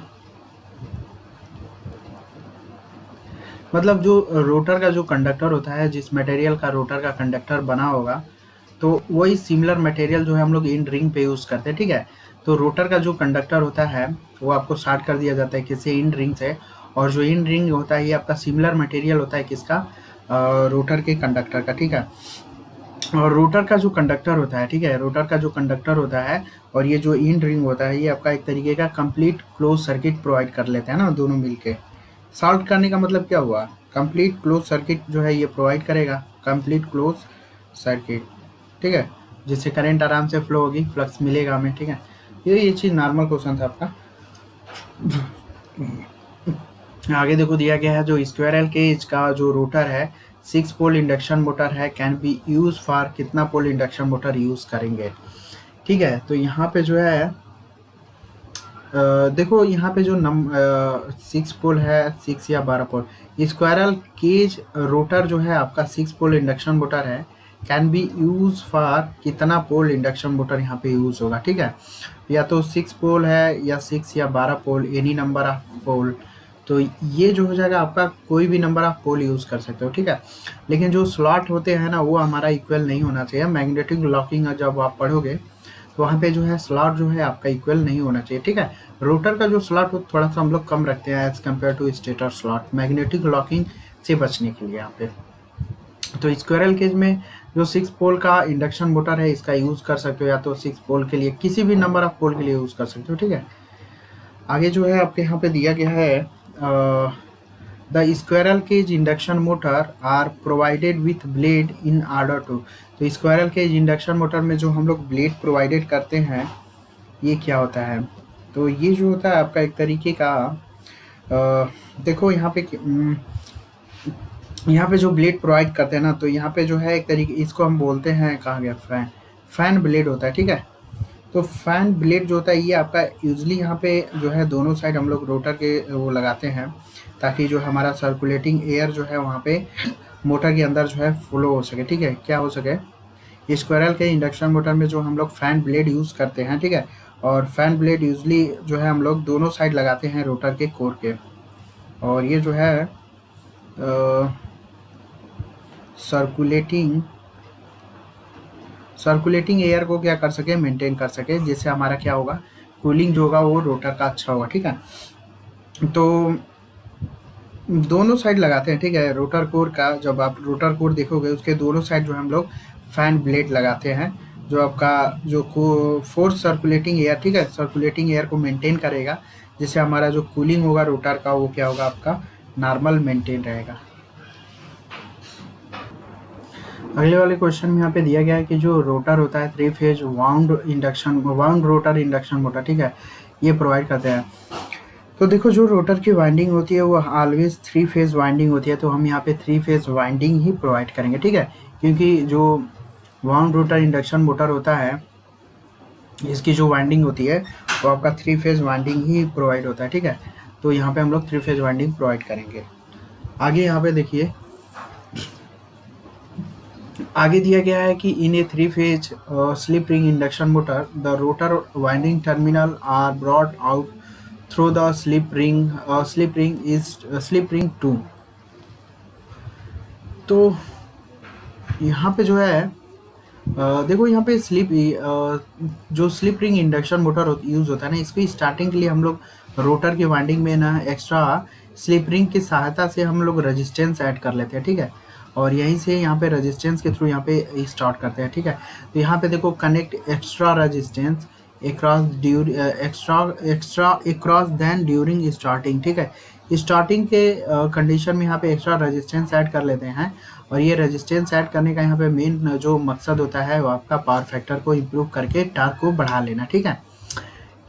S1: मतलब जो रोटर का जो कंडक्टर होता है, जिस मटेरियल का रोटर का कंडक्टर बना होगा, तो वही सिमिलर मटेरियल जो है हम लोग इन रिंग पे यूज़ करते हैं, ठीक है। तो रोटर का जो कंडक्टर होता है वो आपको शॉर्ट कर दिया जाता है किसी इन रिंग से, और जो इन रिंग होता है ये आपका सिमिलर मटेरियल होता है किसका, रोटर के कंडक्टर का, ठीक है। और रोटर का जो कंडक्टर होता है, ठीक है, रोटर का जो कंडक्टर होता है और ये जो इन रिंग होता है, ये आपका एक तरीके का कंप्लीट क्लोज सर्किट प्रोवाइड कर लेते हैं ना, दोनों मिलके। सॉल्व करने का मतलब क्या हुआ, कंप्लीट क्लोज सर्किट जो है ये प्रोवाइड करेगा, कंप्लीट क्लोज सर्किट, ठीक है, जिससे करंट आराम से फ्लो होगी, फ्लक्स मिलेगा हमें, ठीक है। ये चीज़ नॉर्मल क्वेश्चन था आपका। आगे देखो दिया गया है जो स्क्वायरल केज का जो रोटर है, 6 पोल इंडक्शन मोटर है, कैन बी यूज फॉर, कितना पोल इंडक्शन मोटर यूज़ करेंगे, ठीक है। तो यहाँ पे जो है देखो यहाँ पे जो 6 पोल है, 6 या 12 पोल स्क्वायरल केज रोटर जो है आपका 6 पोल इंडक्शन मोटर है, कैन बी यूज फॉर, कितना पोल इंडक्शन मोटर यहाँ पे यूज होगा, ठीक है। या तो 6 पोल है या 6 या 12 पोल, एनी नंबर ऑफ पोल, तो ये जो हो जाएगा आपका कोई भी नंबर ऑफ पोल यूज़ कर सकते हो, ठीक है। लेकिन जो स्लॉट होते हैं ना वो हमारा इक्वल नहीं होना चाहिए। मैग्नेटिक लॉकिंग जब आप पढ़ोगे तो वहाँ पे जो है स्लॉट जो है आपका इक्वल नहीं होना चाहिए, ठीक है। रोटर का जो स्लॉट हो थोड़ा सा हम लोग कम रखते हैं as compare to stator slot, magnetic locking से बचने के लिए यहाँ पे। तो स्क्वायरल केज में जो 6 पोल का इंडक्शन मोटर है इसका यूज़ कर सकते हो, या तो 6 पोल के लिए किसी भी नंबर ऑफ पोल के लिए यूज़ कर सकते हो, ठीक है। आगे जो है आपके यहाँ पे दिया गया है the squirrel cage induction motor are provided with blade in order to. तो स्क्वायरल केज इंडक्शन मोटर में जो हम लोग ब्लेड प्रोवाइडेड करते हैं ये क्या होता है, तो ये जो होता है आपका एक तरीके का देखो यहाँ पे जो ब्लेड प्रोवाइड करते हैं ना, तो यहाँ पे जो है एक तरीके, इसको हम बोलते हैं, कहाँ गया, फैन ब्लेड होता है, ठीक है। तो फैन ब्लेड जो होता है ये आपका यूजली यहाँ पे जो है दोनों साइड हम लोग रोटर के वो लगाते हैं, ताकि जो हमारा सर्कुलेटिंग एयर जो है वहाँ पे मोटर के अंदर जो है फ्लो हो सके, ठीक है, क्या हो सके। स्क्वायरल के इंडक्शन मोटर में जो हम लोग फैन ब्लेड यूज़ करते हैं, ठीक है, और फैन ब्लेड यूजली जो है हम लोग दोनों साइड लगाते हैं रोटर के कोर के, और ये जो है सर्कुलेटिंग एयर को क्या कर सके, मेंटेन कर सके, जिससे हमारा क्या होगा, कूलिंग जो होगा वो रोटर का अच्छा होगा, ठीक है। तो दोनों साइड लगाते हैं, ठीक है, रोटर कोर का। जब आप रोटर कोर देखोगे उसके दोनों साइड जो हम लोग फैन ब्लेड लगाते हैं, जो आपका जो फोर्स सर्कुलेटिंग एयर, ठीक है, सर्कुलेटिंग एयर को मेंटेन करेगा, जिससे हमारा जो कूलिंग होगा रोटर का वो क्या होगा, आपका नॉर्मल मेंटेन रहेगा। अगले वाले क्वेश्चन में यहाँ पे दिया गया है कि जो रोटर होता है 3 phase wound rotor induction motor, ठीक है, ये प्रोवाइड करते हैं। तो देखो जो रोटर की वाइंडिंग होती है वो ऑलवेज 3 फेज वाइंडिंग होती है, तो हम यहाँ पे 3 फेज वाइंडिंग ही प्रोवाइड करेंगे, ठीक है, क्योंकि जो वाउंड रोटर इंडक्शन मोटर होता है इसकी जो वाइंडिंग होती है वो आपका 3 फेज वाइंडिंग ही प्रोवाइड होता है, ठीक है। तो यहाँ पे हम लोग 3 फेज वाइंडिंग प्रोवाइड करेंगे। आगे यहाँ पे देखिए, आगे दिया गया है कि in a 3 phase slip ring induction motor the rotor winding terminal are brought out through the slip ring 2। तो यहाँ पे जो है देखो यहाँ पे जो slip ring induction motor use होता है ना, इसकी स्टार्टिंग के लिए हम लोग रोटर की वाइंडिंग में ना एक्स्ट्रा स्लिप रिंग की सहायता से हम लोग रेजिस्टेंस ऐड कर लेते हैं, ठीक है। और यहीं से यहाँ पे रेजिस्टेंस के थ्रू यहाँ पे स्टार्ट करते हैं, ठीक है। तो यहाँ पे देखो connect extra resistance across then during starting, ठीक है। स्टार्टिंग के कंडीशन में यहाँ पे एक्स्ट्रा रेजिस्टेंस ऐड कर लेते हैं। और ये रेजिस्टेंस ऐड करने का यहाँ पे मेन जो मकसद होता है वो आपका पावर फैक्टर को इम्प्रूव करके टार्क को बढ़ा लेना, ठीक है।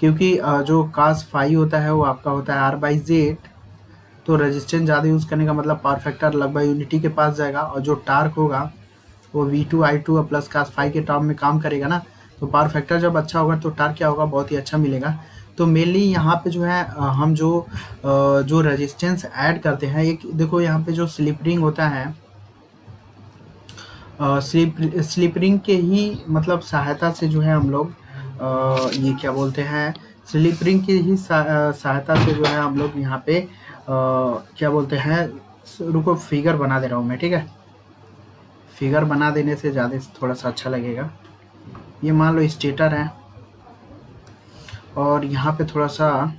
S1: क्योंकि जो cos फाई होता है वो आपका होता है R/Z, तो रेजिस्टेंस ज़्यादा यूज़ करने का मतलब पावर फैक्टर लगभग यूनिटी के पास जाएगा, और जो टार्क होगा वो V2I2 प्लस cos फाई के टर्म में काम करेगा ना। तो पावर फैक्टर जब अच्छा होगा तो टार्क क्या होगा, बहुत ही अच्छा मिलेगा। तो मेनली यहाँ पे जो है हम जो रेजिस्टेंस ऐड करते हैं, एक देखो यहाँ पे जो स्लिप रिंग होता है, स्लिप रिंग के ही मतलब सहायता से जो है हम लोग ये क्या बोलते हैं, स्लिप रिंग की ही सहायता से जो है हम लोग यहाँ पे क्या बोलते हैं, रुको फिगर बना दे रहा हूँ मैं, ठीक है। फिगर बना देने से ज़्यादा थोड़ा सा अच्छा लगेगा। ये मान लो स्टेटर है, और यहाँ पे थोड़ा सा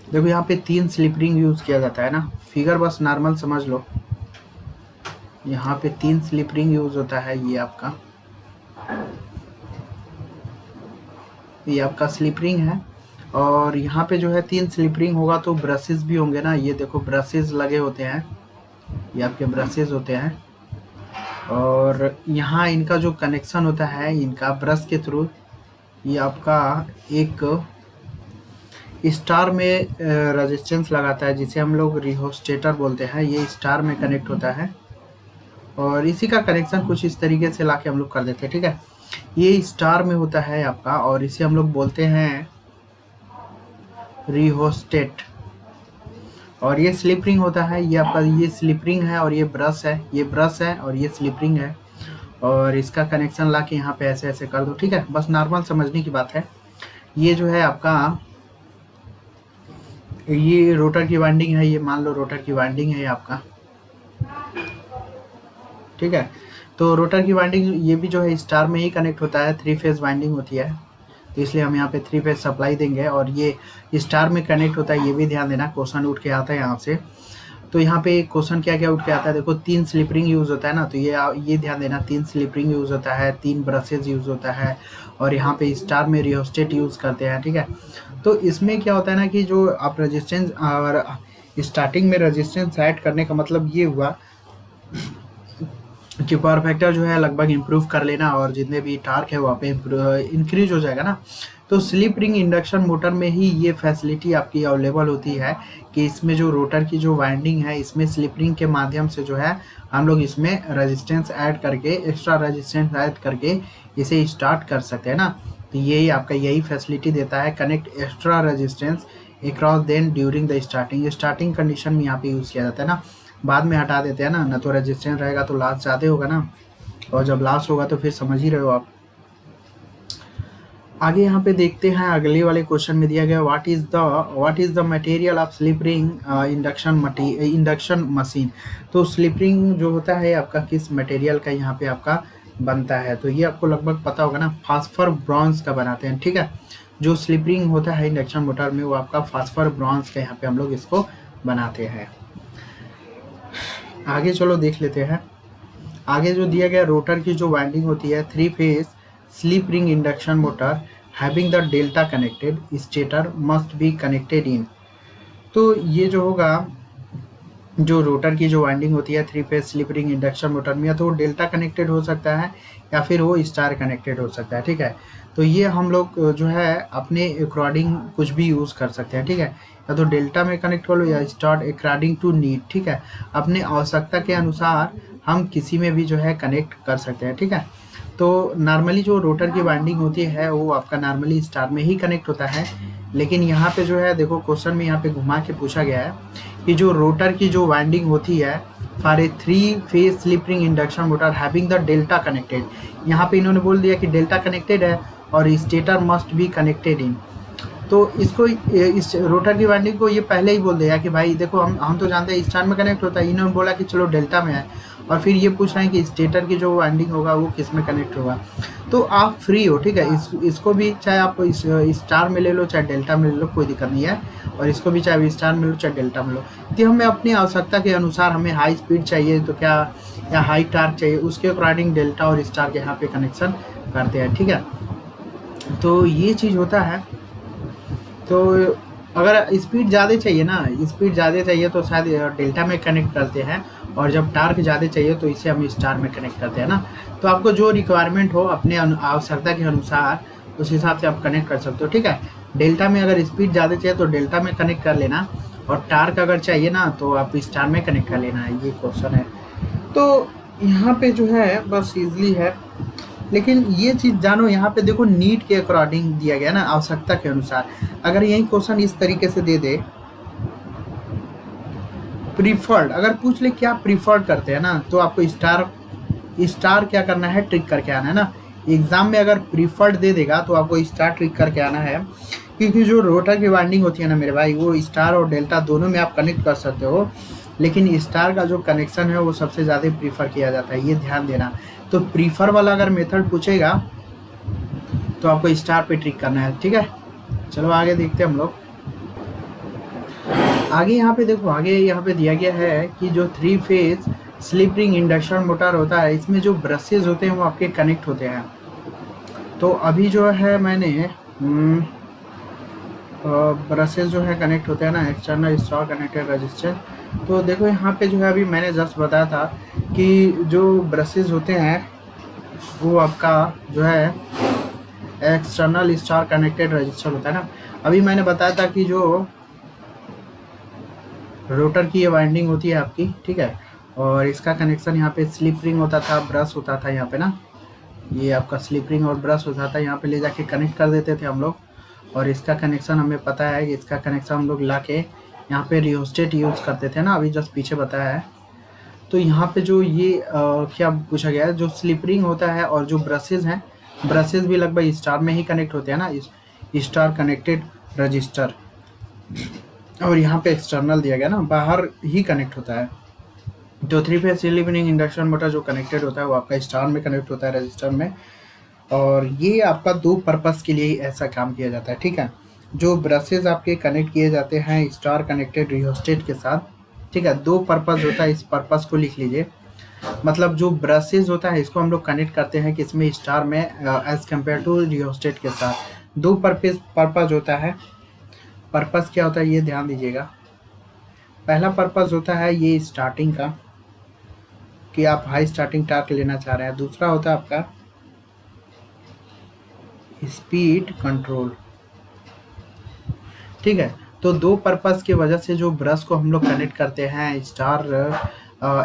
S1: देखो यहाँ पे 3 स्लिप रिंग यूज़ किया जाता है ना, फिगर बस नॉर्मल समझ लो। यहाँ पे 3 स्लिप रिंग यूज़ होता है, ये आपका स्लिप रिंग है। और यहाँ पे जो है 3 स्लिप रिंग होगा तो ब्रशेस भी होंगे ना, ये देखो ब्रशेस लगे होते हैं, ये आपके ब्रशेस होते हैं। और यहाँ इनका जो कनेक्शन होता है इनका ब्रश के थ्रू, ये आपका एक स्टार में रेजिस्टेंस लगाता है जिसे हम लोग रिहोस्टेटर बोलते हैं, ये स्टार में कनेक्ट होता है। और इसी का कनेक्शन कुछ इस तरीके से लाके हम लोग कर देते हैं, ठीक है। ये स्टार में होता है आपका, और इसे हम लोग बोलते हैं रिहोस्टेट। और ये स्लिप रिंग होता है, ये आपका ये स्लिप रिंग है, और ये ब्रश है, ये ब्रश है और ये स्लिप रिंग है। और इसका कनेक्शन लाके यहाँ पे ऐसे ऐसे कर दो, ठीक है। बस नॉर्मल समझने की बात है। ये जो है आपका ये रोटर की वाइंडिंग है, ये मान लो रोटर की वाइंडिंग है आपका, ठीक है। तो रोटर की वाइंडिंग ये भी जो है स्टार में ही कनेक्ट होता है, 3 फेज वाइंडिंग होती है, तो इसलिए हम यहाँ पे 3 फेज सप्लाई देंगे। और ये स्टार में कनेक्ट होता है, ये भी ध्यान देना, क्वेश्चन उठ के आता है यहाँ से। तो यहाँ पे क्वेश्चन क्या क्या उठ के आता है, देखो 3 स्लिप रिंग यूज़ होता है ना, तो ये ध्यान देना, 3 स्लिप रिंग यूज़ होता है, 3 ब्रशेज यूज़ होता है, और यहाँ पे स्टार में रिहोस्टेट यूज़ करते हैं, ठीक है। तो इसमें क्या होता है ना कि जो आप रेजिस्टेंस और स्टार्टिंग में रेजिस्टेंस ऐड करने का मतलब ये हुआ कि पावर फैक्टर जो है लगभग इम्प्रूव कर लेना, और जितने भी टार्क है वहाँ पे इंक्रीज हो जाएगा ना। तो स्लिप रिंग इंडक्शन मोटर में ही ये फैसिलिटी आपकी अवेलेबल होती है कि इसमें जो रोटर की जो वाइंडिंग है, इसमें स्लिप रिंग के माध्यम से जो है हम लोग इसमें रेजिस्टेंस ऐड करके, एक्स्ट्रा रेजिस्टेंस ऐड करके इसे स्टार्ट कर सकते हैं ना। तो यही आपका यही फैसिलिटी देता है, connect extra resistance across then during the starting condition में यहाँ पे यूज़ किया जाता है ना, बाद में हटा देते हैं ना तो रेजिस्टेंस रहेगा तो लॉस ज़्यादा होगा ना, और जब लॉस होगा तो फिर समझ ही रहे हो आप। आगे यहाँ पे देखते हैं, अगले वाले क्वेश्चन में दिया गया what is the material of slip ring induction machine. तो स्लिप रिंग जो होता है आपका किस मटेरियल का यहाँ पे आपका बनता है, तो ये आपको लगभग पता होगा ना, फास्फर ब्रॉन्ज का बनाते हैं, ठीक है। जो स्लिप रिंग होता है इंडक्शन मोटर में वो आपका फास्फर ब्रॉन्ज का यहाँ पे हम लोग इसको बनाते हैं। आगे चलो देख लेते हैं। आगे जो दिया गया रोटर की जो वाइंडिंग होती है, 3 phase slip ring induction motor having the delta connected stator must be connected in. तो ये जो होगा, जो रोटर की जो वाइंडिंग होती है 3 phase slip ring induction motor में, या तो वो डेल्टा कनेक्टेड हो सकता है या फिर वो स्टार कनेक्टेड हो सकता है, ठीक है। तो ये हम लोग जो है अपने अकॉर्डिंग कुछ भी यूज़ कर सकते हैं, ठीक है। या तो डेल्टा में कनेक्ट कर लो या स्टार अकॉर्डिंग टू नीड, ठीक है। अपने आवश्यकता के अनुसार हम किसी में भी जो है कनेक्ट कर सकते हैं, ठीक है। तो नॉर्मली जो रोटर की वाइंडिंग होती है वो आपका नॉर्मली स्टार में ही कनेक्ट होता है, लेकिन यहाँ पे जो है देखो क्वेश्चन में यहाँ पे घुमा के पूछा गया है कि जो रोटर की जो वाइंडिंग होती है for a 3 phase slip ring induction motor having the delta connected, यहाँ पे इन्होंने बोल दिया कि डेल्टा कनेक्टेड है और stator must be connected in. तो इसको इस रोटर की वाइंडिंग को ये पहले ही बोल दिया कि भाई देखो हम तो जानते हैं स्टार में कनेक्ट होता है, इन्होंने बोला कि चलो डेल्टा में है, और फिर ये पूछ रहे हैं कि स्टेटर की जो वाइंडिंग होगा वो किस में कनेक्ट होगा। तो आप फ्री हो, ठीक है, इसको भी चाहे आप इस स्टार में ले लो चाहे डेल्टा में ले लो, कोई दिक्कत नहीं है। और इसको भी चाहे स्टार में लो चाहे डेल्टा में लो। तो हमें अपनी आवश्यकता के अनुसार हमें हाई स्पीड चाहिए तो क्या, या हाई टार्क चाहिए, उसके अकॉर्डिंग डेल्टा और स्टार के यहाँ पे कनेक्शन करते हैं, ठीक है। तो ये चीज़ होता है। तो अगर स्पीड ज़्यादा चाहिए ना, स्पीड ज़्यादा चाहिए तो शायद डेल्टा में कनेक्ट करते हैं, और जब टार्क ज़्यादा चाहिए तो इसे हम स्टार में कनेक्ट करते हैं ना। तो आपको जो रिक्वायरमेंट हो अपने आवश्यकता के अनुसार उस हिसाब से आप कनेक्ट कर सकते हो, ठीक है। डेल्टा में अगर स्पीड ज़्यादा चाहिए तो डेल्टा में कनेक्ट कर लेना, और टार्क अगर चाहिए ना तो आप स्टार में कनेक्ट कर लेना है, ये क्वेश्चन है। तो यहाँ पे जो है बस ईजली है। लेकिन ये चीज़ जानो, यहाँ पे देखो नीड के अकॉर्डिंग दिया गया ना, आवश्यकता के अनुसार। अगर यही क्वेश्चन इस तरीके से दे दे, प्रीफर्ड अगर पूछ ले क्या प्रीफर्ड करते हैं ना, तो आपको स्टार क्या करना है, ट्रिक करके आना है ना। एग्जाम में अगर प्रीफर्ड दे देगा तो आपको स्टार ट्रिक करके आना है, क्योंकि जो रोटर की वाइंडिंग होती है ना मेरे भाई, वो स्टार और डेल्टा दोनों में आप कनेक्ट कर सकते हो, लेकिन स्टार का जो कनेक्शन है वो सबसे ज़्यादा प्रीफर किया जाता है, ये ध्यान देना। तो प्रीफर वाला अगर मेथड पूछेगा तो आपको स्टार पे ट्रिक करना है, ठीक है। चलो आगे देखते हैं हम लोग। आगे यहाँ पे देखो, आगे यहाँ पे दिया गया है कि जो 3 phase slip ring induction motor होता है, इसमें जो ब्रशेज होते हैं वो आपके कनेक्ट होते हैं। तो अभी जो है मैंने ब्रशेज जो है कनेक्ट होते हैं ना, एक्सटर्नल स्टार कनेक्टेड रजिस्टर। तो देखो यहाँ पे जो है अभी मैंने जस्ट बताया था कि जो ब्रशेज होते हैं वो आपका जो है एक्सटर्नल स्टार कनेक्टेड रजिस्टर होता है ना। अभी मैंने बताया था कि जो रोटर की ये वाइंडिंग होती है आपकी, ठीक है, और इसका कनेक्शन यहाँ पे स्लिप रिंग होता था, ब्रश होता था यहाँ पे ना, ये आपका स्लिप रिंग और ब्रश होता था, यहाँ पे ले जाके कनेक्ट कर देते थे हम लोग। और इसका कनेक्शन हमें पता है कि इसका कनेक्शन हम लोग ला के यहाँ पे रियोस्टेट यूज़ करते थे ना, अभी जस्ट पीछे बताया है। तो यहाँ पे जो ये क्या पूछा गया है, जो स्लिप रिंग होता है और जो ब्रशेज हैं, ब्रशेज भी लगभग स्टार में ही कनेक्ट होते हैं ना, स्टार कनेक्टेड रजिस्टर। और यहाँ पे एक्सटर्नल दिया गया ना, बाहर ही कनेक्ट होता है। तो 3 phase slip ring induction motor जो कनेक्टेड होता है वो आपका स्टार में कनेक्ट होता है, रजिस्टर में। और ये आपका 2 पर्पस के लिए ऐसा काम किया जाता है, ठीक है। जो ब्रशेज आपके कनेक्ट किए जाते हैं स्टार कनेक्टेड रियोस्टेट के साथ, ठीक है, 2 पर्पस होता है, इस पर्पस को लिख लीजिए। मतलब जो ब्रशेज होता है इसको हम लोग कनेक्ट करते हैं किसमें, स्टार में, एज कम्पेयर टू रियोस्टेट के साथ। 2 पर्पस होता है। पर्पस क्या होता है ये ध्यान दीजिएगा। पहला पर्पस होता है ये स्टार्टिंग का, कि आप हाई स्टार्टिंग टार्क लेना चाह रहे हैं। दूसरा होता है आपका स्पीड कंट्रोल, ठीक है। तो 2 पर्पस की वजह से जो ब्रश को हम लोग कनेक्ट करते हैं star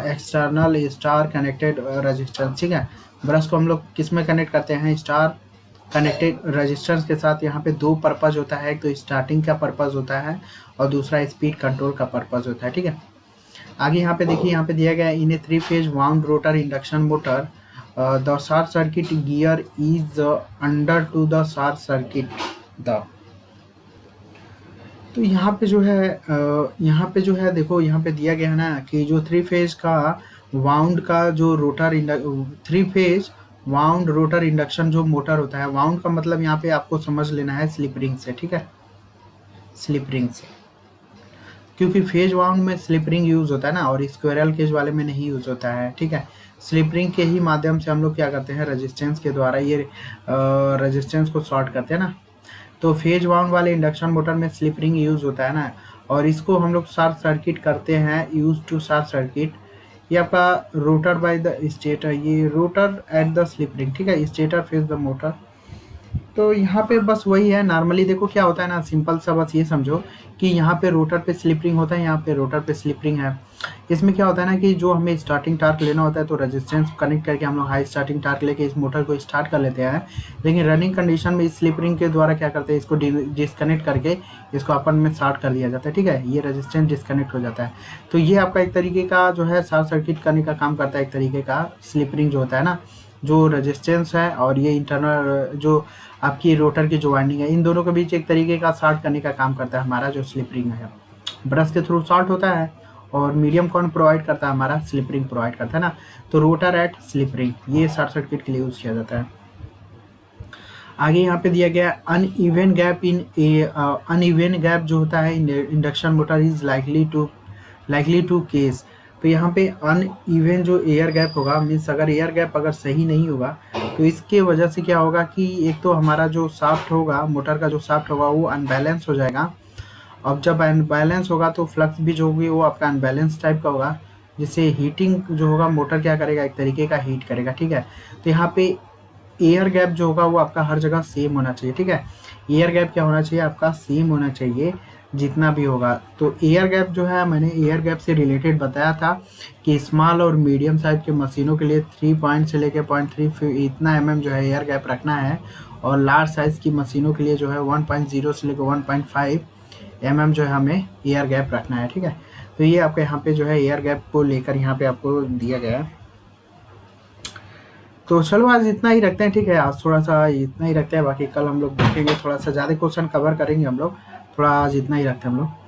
S1: external star connected resistance, ठीक है। ब्रश को हम लोग किस में कनेक्ट करते हैं, स्टार कनेक्टेड रजिस्टेंस के साथ। यहाँ पे 2 पर्पस होता है, एक तो स्टार्टिंग का पर्पस होता है और दूसरा स्पीड कंट्रोल का पर्पस होता है, ठीक है। आगे यहाँ पे देखिए, यहाँ पे दिया गया है इन a 3 phase wound rotor induction motor the short circuit gear is under to the short circuit the. तो यहाँ पे जो है देखो, यहाँ पे दिया गया है ना कि जो 3 फेज का वाउंड का जो rotor 3 phase wound rotor induction जो मोटर होता है, वाउंड का मतलब यहाँ पे आपको समझ लेना है स्लिप रिंग से, ठीक है, स्लिप रिंग से। क्योंकि फेज वाउंड में स्लिप रिंग यूज़ होता है ना, और स्क्वायरल केज वाले में नहीं यूज़ होता है, ठीक है। स्लिप रिंग के ही माध्यम से हम लोग क्या करते हैं, रेजिस्टेंस के द्वारा ये रेजिस्टेंस को शॉर्ट करते हैं ना। तो फेज वाउंड वाले इंडक्शन मोटर में स्लिप रिंग यूज़ होता है ना, और इसको हम लोग शॉर्ट सर्किट करते हैं, यूज टू शॉर्ट सर्किट। ये आपका रोटर बाय द स्टेटर, ये rotor at the slip ring, ठीक है, स्टेटर फेज द मोटर। तो यहाँ पे बस वही है। नॉर्मली देखो क्या होता है ना, सिंपल सा बस ये समझो कि यहाँ पे रोटर पे स्लिप रिंग होता है, यहाँ पे रोटर पे स्लिप रिंग है। इसमें क्या होता है ना कि जो हमें स्टार्टिंग टार्क लेना होता है तो रेजिस्टेंस कनेक्ट करके हम लोग हाई स्टार्टिंग टार्क लेके इस मोटर को स्टार्ट कर लेते हैं। लेकिन रनिंग कंडीशन में इस स्लिप रिंग के द्वारा क्या करते हैं, इसको डिस्कनेक्ट करके इसको अपन में शॉर्ट कर लिया जाता है, ठीक है, ये रेजिस्टेंस डिस्कनेक्ट हो जाता है। तो ये आपका एक तरीके का जो है शॉर्ट सर्किट करने का काम करता है, एक तरीके का स्लिप रिंग जो होता है ना, जो रेजिस्टेंस है और ये इंटरनल जो आपकी रोटर की जो वाइंडिंग है, इन दोनों के बीच एक तरीके का शॉर्ट करने का काम करता है हमारा जो स्लिप रिंग है। ब्रश के थ्रू शॉर्ट होता है और मीडियम कौन प्रोवाइड करता है, हमारा स्लिप रिंग प्रोवाइड करता है ना। तो रोटर एट स्लिप रिंग ये शॉर्ट सर्किट के लिए यूज़ किया जाता है। आगे यहाँ पे दिया गया uneven gap in uneven gap जो होता है induction motor is likely to case. तो यहाँ पे अनइवन जो एयर गैप होगा, मीन्स अगर एयर गैप अगर सही नहीं होगा तो इसके वजह से क्या होगा कि एक तो हमारा जो शाफ्ट होगा, मोटर का जो शाफ्ट होगा वो अनबैलेंस हो जाएगा। अब जब अनबैलेंस होगा तो फ्लक्स भी जो होगी वो आपका अनबैलेंस टाइप का होगा, जिससे हीटिंग जो होगा मोटर क्या करेगा, एक तरीके का हीट करेगा, ठीक है। तो यहाँ पे एयर गैप जो होगा वो आपका हर जगह सेम होना चाहिए, ठीक है। एयर गैप क्या होना चाहिए, आपका सेम होना चाहिए जितना भी होगा। तो एयर गैप जो है, मैंने एयर गैप से रिलेटेड बताया था कि स्मॉल और मीडियम साइज के मशीनों के लिए 3 पॉइंट से लेकर 0.3 इतना जो है एयर गैप रखना है, और लार्ज साइज की मशीनों के लिए जो है 1.0 से लेकर 1.5 जो है हमें एयर गैप रखना है, ठीक है। तो ये आपके यहाँ पे जो है एयर गैप को लेकर यहाँ पे आपको दिया गया है। तो चलो आज इतना ही रखते हैं, ठीक है। आज थोड़ा सा इतना ही रखते हैं, बाकी कल हम लोग देखेंगे, थोड़ा सा ज़्यादा क्वेश्चन कवर करेंगे हम लोग। थोड़ा आज इतना ही रखते हैं हम लोग।